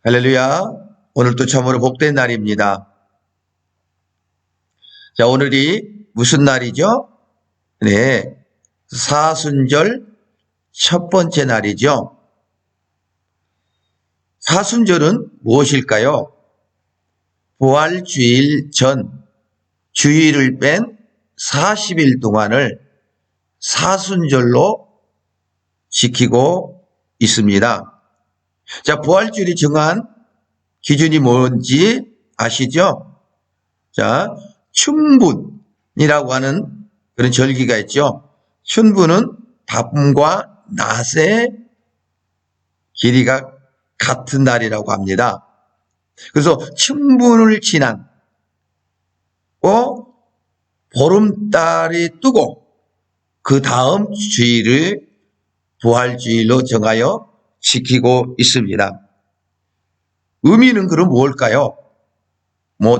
할렐루야. 오늘도 참으로 복된 날입니다. 자, 오늘이 무슨 날이죠? 네. 사순절 첫 번째 날이죠. 사순절은 무엇일까요? 부활주일 전 주일을 뺀 40일 동안을 사순절로 지키고 있습니다. 자, 부활주일이 정한 기준이 뭔지 아시죠? 자, 춘분이라고 하는 그런 절기가 있죠. 춘분은 밤과 낮의 길이가 같은 날이라고 합니다. 그래서 춘분을 지난 보름달이 뜨고 그 다음 주일을 부활주일로 정하여 지키고 있습니다. 의미는 그럼 뭘까요?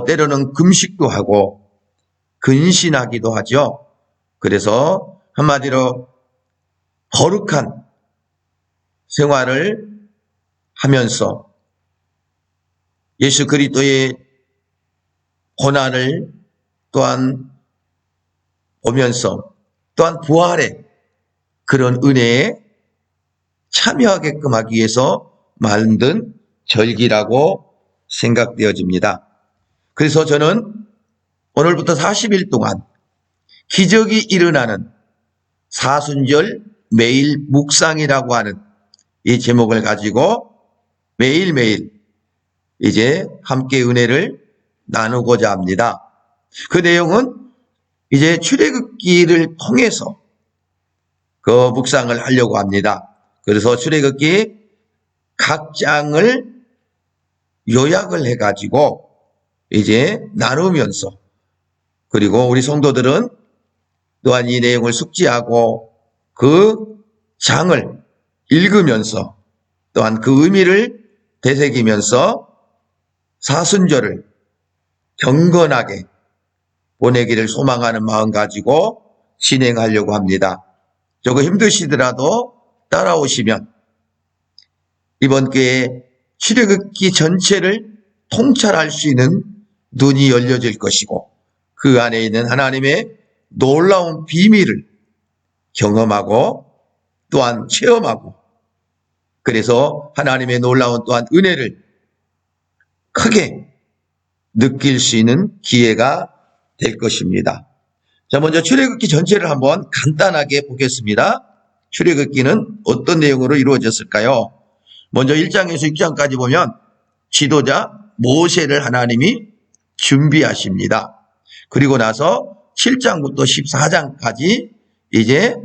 때로는 금식도 하고 근신하기도 하죠. 그래서 한마디로 거룩한 생활을 하면서 예수 그리스도의 고난을 또한 보면서 또한 부활의 그런 은혜에 참여하게끔 하기 위해서 만든 절기라고 생각되어집니다. 그래서 저는 오늘부터 40일 동안 기적이 일어나는 사순절 매일 묵상이라고 하는 이 제목을 가지고 매일매일 이제 함께 은혜를 나누고자 합니다. 그 내용은 이제 출애굽기를 통해서 그 묵상을 하려고 합니다. 그래서 출애굽기 각 장을 요약을 해가지고 이제 나누면서 그리고 우리 성도들은 또한 이 내용을 숙지하고 그 장을 읽으면서 또한 그 의미를 되새기면서 사순절을 경건하게 보내기를 소망하는 마음 가지고 진행하려고 합니다. 조금 힘드시더라도 따라오시면 이번 기회에 출애굽기 전체를 통찰할 수 있는 눈이 열려질 것이고 그 안에 있는 하나님의 놀라운 비밀을 경험하고 또한 체험하고 그래서 하나님의 놀라운 또한 은혜를 크게 느낄 수 있는 기회가 될 것입니다. 자, 먼저 출애굽기 전체를 한번 간단하게 보겠습니다. 출애굽기는 어떤 내용으로 이루어졌을까요? 먼저 1장에서 6장까지 보면 지도자 모세를 하나님이 준비하십니다. 그리고 나서 7장부터 14장까지 이제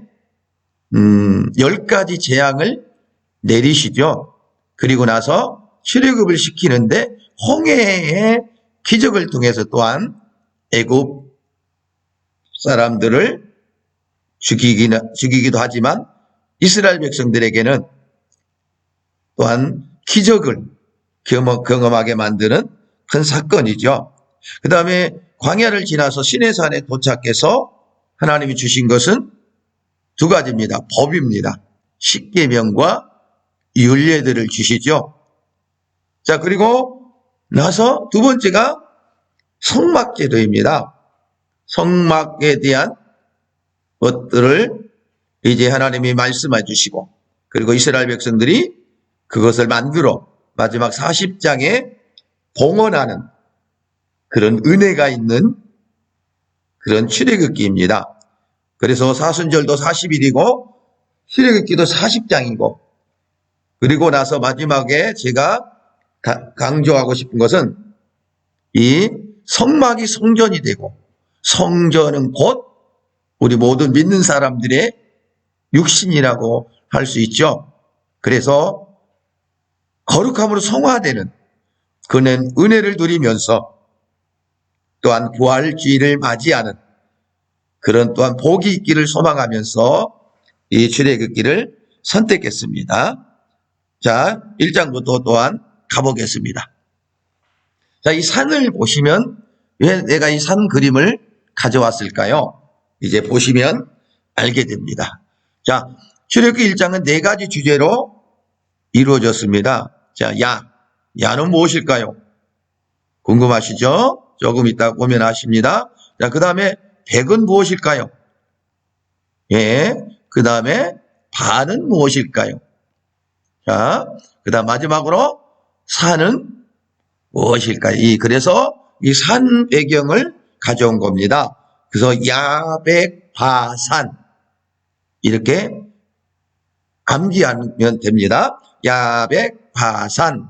10가지 재앙을 내리시죠. 그리고 나서 출애굽을 시키는데 홍해의 기적을 통해서 또한 애굽 사람들을 죽이기도 하지만 이스라엘 백성들에게는 또한 기적을 경험하게 만드는 큰 사건이죠. 그 다음에 광야를 지나서 시내산에 도착해서 하나님이 주신 것은 두 가지입니다. 법입니다. 십계명과 율례들을 주시죠. 자, 그리고 나서 두 번째가 성막제도입니다. 성막에 대한 것들을 이제 하나님이 말씀해 주시고 그리고 이스라엘 백성들이 그것을 만들어 마지막 40장에 봉헌하는 그런 은혜가 있는 그런 출애굽기입니다. 그래서 사순절도 40일이고 출애굽기도 40장이고 그리고 나서 마지막에 제가 강조하고 싶은 것은 이 성막이 성전이 되고 성전은 곧 우리 모든 믿는 사람들의 육신이라고 할 수 있죠. 그래서 거룩함으로 성화되는 그는 은혜를 누리면서 또한 부활주일을 맞이하는 그런 또한 복이 있기를 소망하면서 이 출애굽기를 선택했습니다. 자, 1장부터 또한 가보겠습니다. 자, 이 산을 보시면 왜 내가 이 산 그림을 가져왔을까요? 이제 보시면 알게 됩니다. 자, 출애굽기 1장은 4가지 주제로 이루어졌습니다. 자, 약, 야는 무엇일까요? 궁금하시죠? 조금 이따 보면 아십니다. 자, 그 다음에 백은 무엇일까요? 예, 그 다음에 반은 무엇일까요? 자, 그 다음 마지막으로 산은 무엇일까요? 그래서 이 산 배경을 가져온 겁니다. 그래서 야백바산 이렇게 암기하면 됩니다. 야백바산.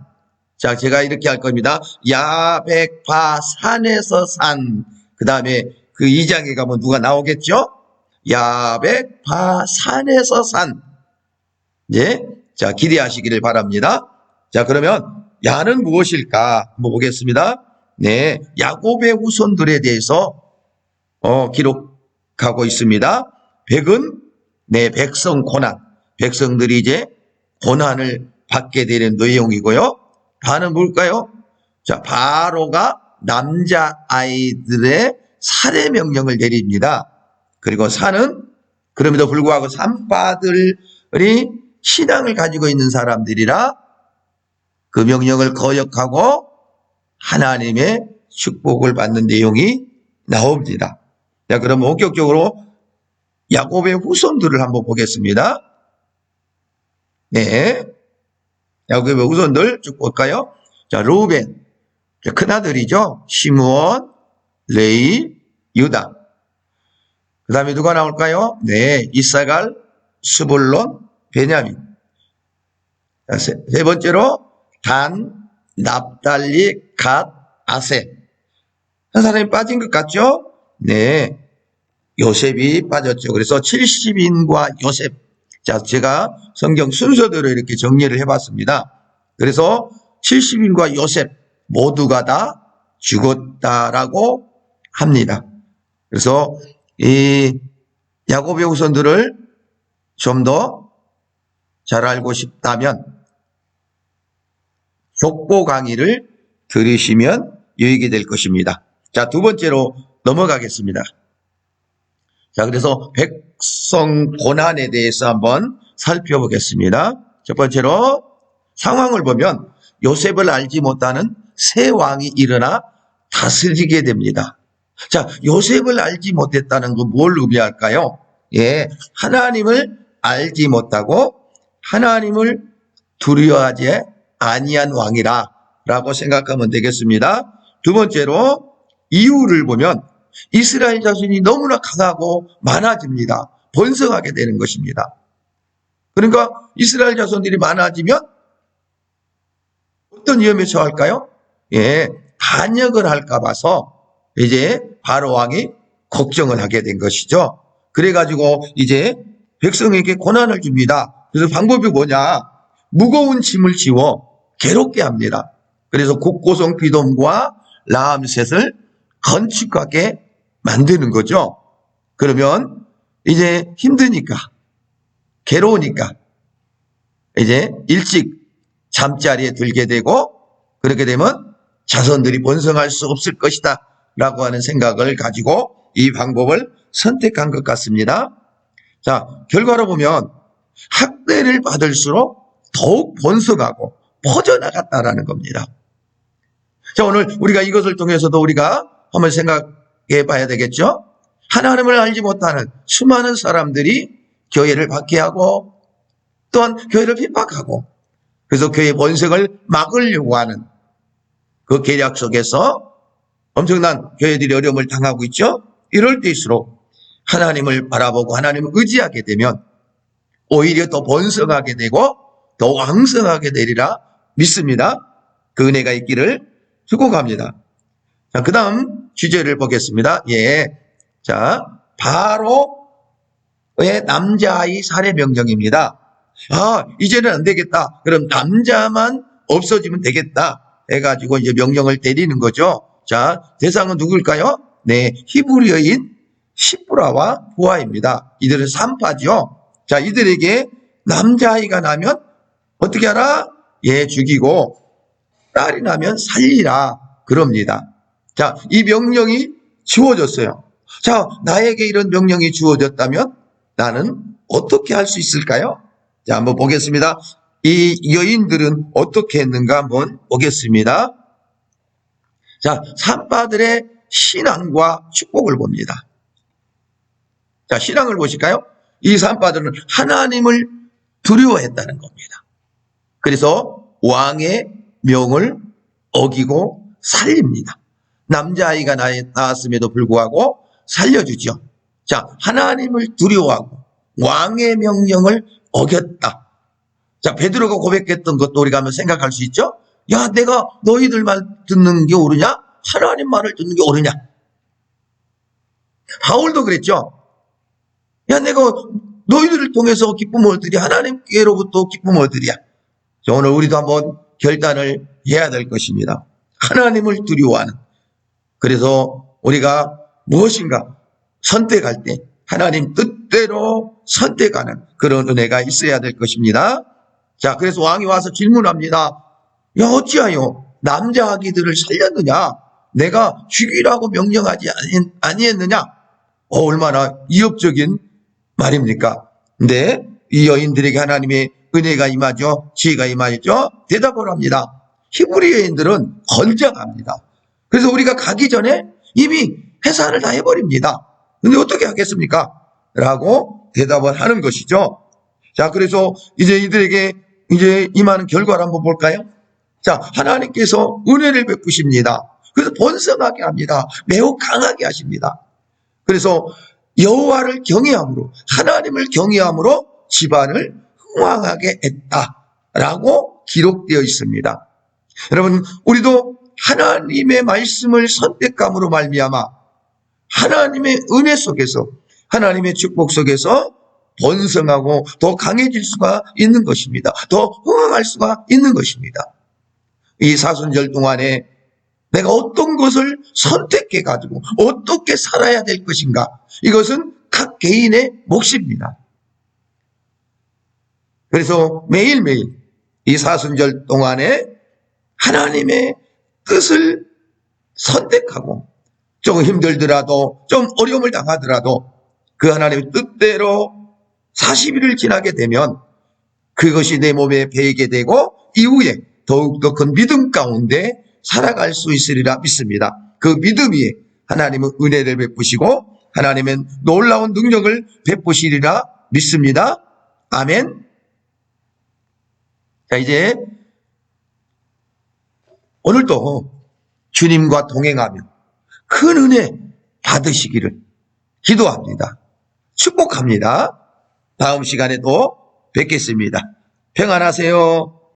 자, 제가 이렇게 할 겁니다. 야백바산에서 산. 그 다음에 그 2장에 가면 누가 나오겠죠? 야백바산에서 산. 예. 자, 기대하시기를 바랍니다. 자, 그러면 야는 무엇일까? 한번 보겠습니다. 네. 야곱의 후손들에 대해서 기록하고 있습니다. 백은 네, 백성 고난. 백성들이 이제 고난을 받게 되는 내용이고요. 반은 뭘까요? 자, 바로가 남자아이들의 살해 명령을 내립니다. 그리고 산은 그럼에도 불구하고 산파들이 신앙을 가지고 있는 사람들이라 그 명령을 거역하고 하나님의 축복을 받는 내용이 나옵니다. 자, 그럼 본격적으로 야곱의 후손들을 한번 보겠습니다. 네. 야곱의 후손들 쭉 볼까요? 자, 루벤. 큰아들이죠. 시므온, 레위, 유다. 그 다음에 누가 나올까요? 네. 이사갈, 스불론, 베냐민. 자, 세 번째로 단, 납달리, 갓, 아셈. 한 사람이 빠진 것 같죠? 네. 요셉이 빠졌죠. 그래서 70인과 요셉. 자, 제가 성경 순서대로 이렇게 정리를 해봤습니다. 그래서 70인과 요셉 모두가 다 죽었다라고 합니다. 그래서 이 야곱의 후손들을 좀 더 잘 알고 싶다면 족보 강의를 들으시면 유익이 될 것입니다. 자, 두 번째로 넘어가겠습니다. 자, 그래서 백성 고난에 대해서 한번 살펴보겠습니다. 첫 번째로 상황을 보면 요셉을 알지 못하는 세 왕이 일어나 다스리게 됩니다. 자, 요셉을 알지 못했다는 건 뭘 의미할까요? 예, 하나님을 알지 못하고 하나님을 두려워하지 아니한 왕이라 라고 생각하면 되겠습니다. 두 번째로 이유를 보면 이스라엘 자손이 너무나 강하고 많아집니다. 번성하게 되는 것입니다. 그러니까 이스라엘 자손들이 많아지면 어떤 위험에 처할까요? 예, 반역을 할까 봐서 이제 바로 왕이 걱정을 하게 된 것이죠. 그래가지고 이제 백성에게 고난을 줍니다. 그래서 방법이 뭐냐? 무거운 짐을 지워 괴롭게 합니다. 그래서 곡고성 비돔과 라암셋을 건축하게 만드는 거죠. 그러면 이제 힘드니까, 괴로우니까 이제 일찍 잠자리에 들게 되고 그렇게 되면 자손들이 번성할 수 없을 것이다 라고 하는 생각을 가지고 이 방법을 선택한 것 같습니다. 자, 결과로 보면 학대를 받을수록 더욱 번성하고 퍼져나갔다라는 겁니다. 자, 오늘 우리가 이것을 통해서도 우리가 한번 생각해 봐야 되겠죠? 하나님을 알지 못하는 수많은 사람들이 교회를 박해하고 또한 교회를 핍박하고 그래서 교회 번성을 막으려고 하는 그 계략 속에서 엄청난 교회들이 어려움을 당하고 있죠? 이럴 때일수록 하나님을 바라보고 하나님을 의지하게 되면 오히려 더 번성하게 되고 더 왕성하게 되리라 믿습니다. 그 은혜가 있기를 축복합니다. 자, 그 다음 주제를 보겠습니다. 예. 자, 바로의 남자아이 살해 명령입니다. 아, 이제는 안 되겠다. 그럼 남자만 없어지면 되겠다. 해가지고 이제 명령을 내리는 거죠. 자, 대상은 누굴까요? 네, 히브리 여인 시브라와 부하입니다. 이들은 산파죠. 자, 이들에게 남자아이가 나면 어떻게 하라? 예, 죽이고 딸이 나면 살리라. 그럽니다. 자, 이 명령이 주어졌어요. 자, 나에게 이런 명령이 주어졌다면 나는 어떻게 할 수 있을까요? 자, 한번 보겠습니다. 이 여인들은 어떻게 했는가 한번 보겠습니다. 자, 산파들의 신앙과 축복을 봅니다. 자, 신앙을 보실까요? 이 산파들은 하나님을 두려워했다는 겁니다. 그래서 왕의 명을 어기고 살립니다. 남자아이가 낳았음에도 불구하고 살려주죠. 자, 하나님을 두려워하고 왕의 명령을 어겼다. 자, 베드로가 고백했던 것도 우리가 한번 생각할 수 있죠? 야, 내가 너희들 말 듣는 게 옳으냐? 하나님 말을 듣는 게 옳으냐? 바울도 그랬죠? 야, 내가 너희들을 통해서 기쁨을 얻으랴? 하나님께로부터 기쁨을 얻으랴? 자, 오늘 우리도 한번 결단을 해야 될 것입니다. 하나님을 두려워하는. 그래서 우리가 무엇인가 선택할 때 하나님 뜻대로 선택하는 그런 은혜가 있어야 될 것입니다. 자, 그래서 왕이 와서 질문합니다. 야, 어찌하여 남자 아기들을 살렸느냐? 내가 죽이라고 명령하지 아니했느냐? 얼마나 위협적인 말입니까? 근데 이 여인들에게 하나님의 은혜가 임하죠. 지혜가 임하죠. 대답을 합니다. 히브리 여인들은 건장합니다. 그래서 우리가 가기 전에 이미 해산을 다 해버립니다. 근데 어떻게 하겠습니까? 라고 대답을 하는 것이죠. 자, 그래서 이제 이들에게 이제 임하는 결과를 한번 볼까요? 자, 하나님께서 은혜를 베푸십니다. 그래서 번성하게 합니다. 매우 강하게 하십니다. 그래서 여호와를 경외함으로, 하나님을 경외함으로 집안을 흥왕하게 했다라고 기록되어 있습니다. 여러분, 우리도 하나님의 말씀을 선택함으로 말미암아 하나님의 은혜 속에서, 하나님의 축복 속에서 번성하고 더 강해질 수가 있는 것입니다. 더 흥황할 수가 있는 것입니다. 이 사순절 동안에 내가 어떤 것을 선택해 가지고 어떻게 살아야 될 것인가, 이것은 각 개인의 몫입니다. 그래서 매일매일 이 사순절 동안에 하나님의 뜻을 선택하고 조금 힘들더라도 좀 어려움을 당하더라도 그 하나님의 뜻대로 40일을 지나게 되면 그것이 내 몸에 배이게 되고 이후에 더욱더 큰 믿음 가운데 살아갈 수 있으리라 믿습니다. 그 믿음 위에 하나님은 은혜를 베푸시고 하나님은 놀라운 능력을 베푸시리라 믿습니다. 아멘. 자, 이제 오늘도 주님과 동행하며 큰 은혜 받으시기를 기도합니다. 축복합니다. 다음 시간에 또 뵙겠습니다. 평안하세요.